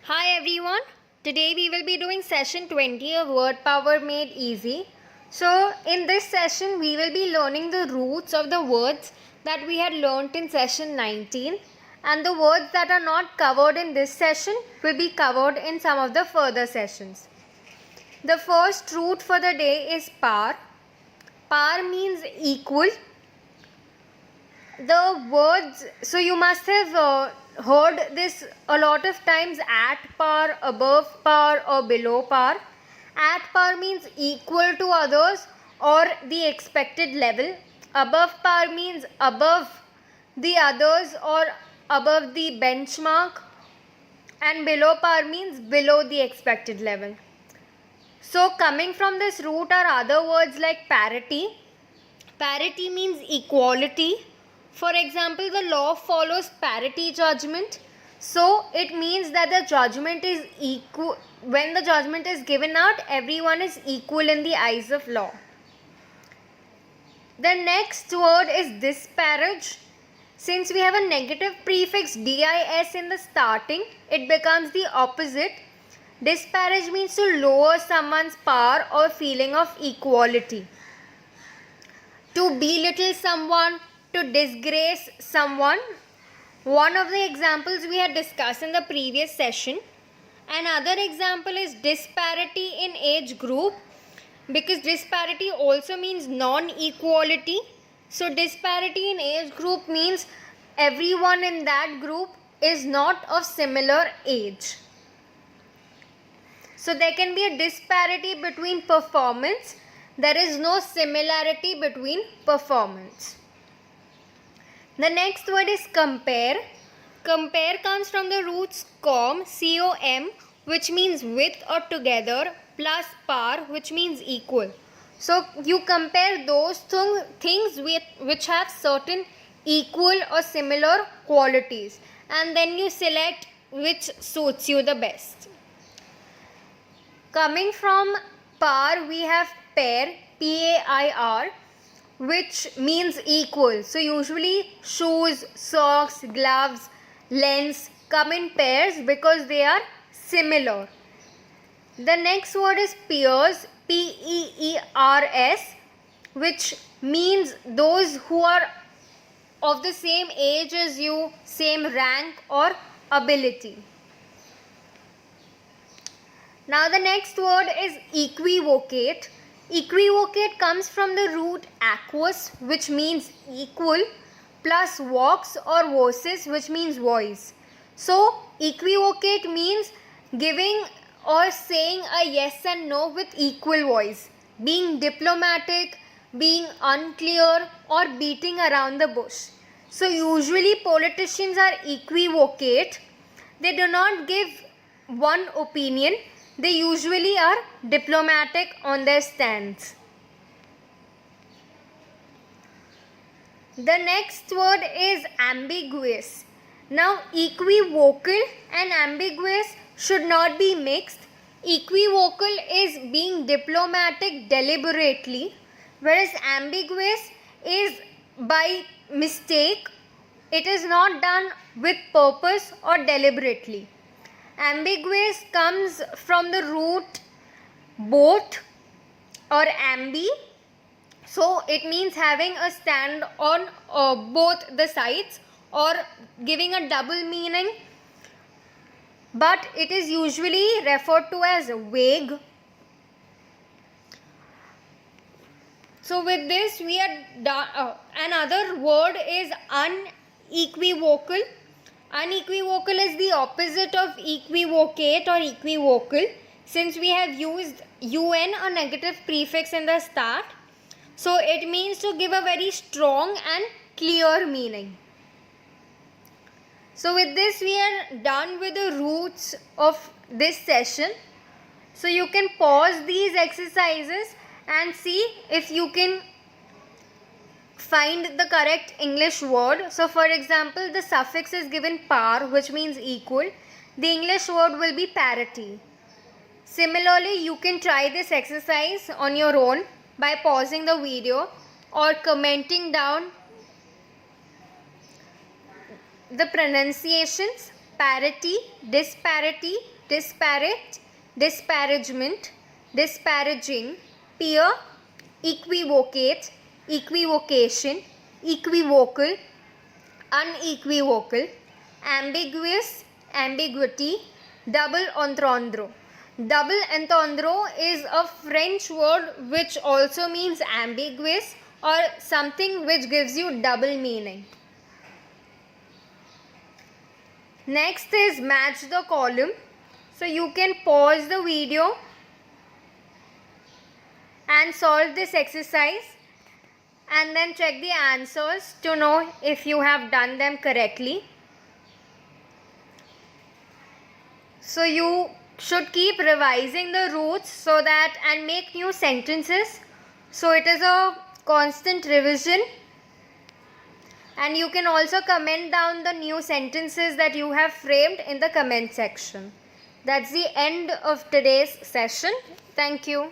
Hi everyone. Today we will be doing session 20 of Word Power Made Easy. So in this session we will be learning the roots of the words that we had learnt in session 19, and the words that are not covered in this session will be covered in some of the further sessions. The first root for the day is par. Par means equal. The words, so you must have heard this a lot of times: at par, above par, or below par. At par means equal to others or the expected level. Above par means above the others or above the benchmark, and below par means below the expected level. So coming from this root are other words like parity. Parity means equality. For example, the law follows parity judgment. So it means that the judgment is equal. When the judgment is given out, everyone is equal in the eyes of law. The next word is disparage. Since we have a negative prefix dis in the starting, it becomes the opposite. Disparage means to lower someone's power or feeling of equality. To belittle someone, to disgrace someone. One of the examples we had discussed in the previous session. Another example is disparity in age group, because disparity also means non-equality. So disparity in age group means everyone in that group is not of similar age. So there can be a disparity between performance. There is no similarity between performance. The next word is compare. Compare comes from the roots com, C-O-M, which means with or together, plus par, which means equal. So you compare those things which have certain equal or similar qualities, and then you select which suits you the best. Coming from par, we have pair, P-A-I-R, which means equal. So usually shoes, socks, gloves, lens come in pairs because they are similar. The next word is peers, P-E-E-R-S, which means those who are of the same age as you, same rank or ability. Now the next word is equivocate. Equivocate comes from the root aqueous, which means equal, plus vox or vocis, which means voice. So equivocate means giving or saying a yes and no with equal voice, being diplomatic, being unclear, or beating around the bush. So usually politicians are equivocate. They do not give one opinion. They usually are diplomatic on their stance. The next word is ambiguous. Now equivocal and ambiguous should not be mixed. Equivocal is being diplomatic deliberately, whereas ambiguous is by mistake. It is not done with purpose or deliberately. Ambiguous comes from the root both or ambi. So it means having a stand on both the sides or giving a double meaning. But it is usually referred to as vague. So with this we are done. Another word is unequivocal. Unequivocal is the opposite of equivocate or equivocal, since we have used un, a negative prefix, in the start. So it means to give a very strong and clear meaning. So with this we are done with the roots of this session. So you can pause these exercises and see if you can find the correct English word. So for example, the suffix is given par, which means equal. The English word will be parity. Similarly, you can try this exercise on your own by pausing the video or commenting down the pronunciations parity, disparity, disparate, disparagement, disparaging, peer, equivocate, equivocation, equivocal, unequivocal, ambiguous, ambiguity, double entendre. Double entendre is a French word which also means ambiguous or something which gives you double meaning. Next is match the column. So you can pause the video and solve this exercise and then check the answers to know if you have done them correctly. So you should keep revising the roots so that and make new sentences. So it is a constant revision. And you can also comment down the new sentences that you have framed in the comment section. That's the end of today's session. Thank you.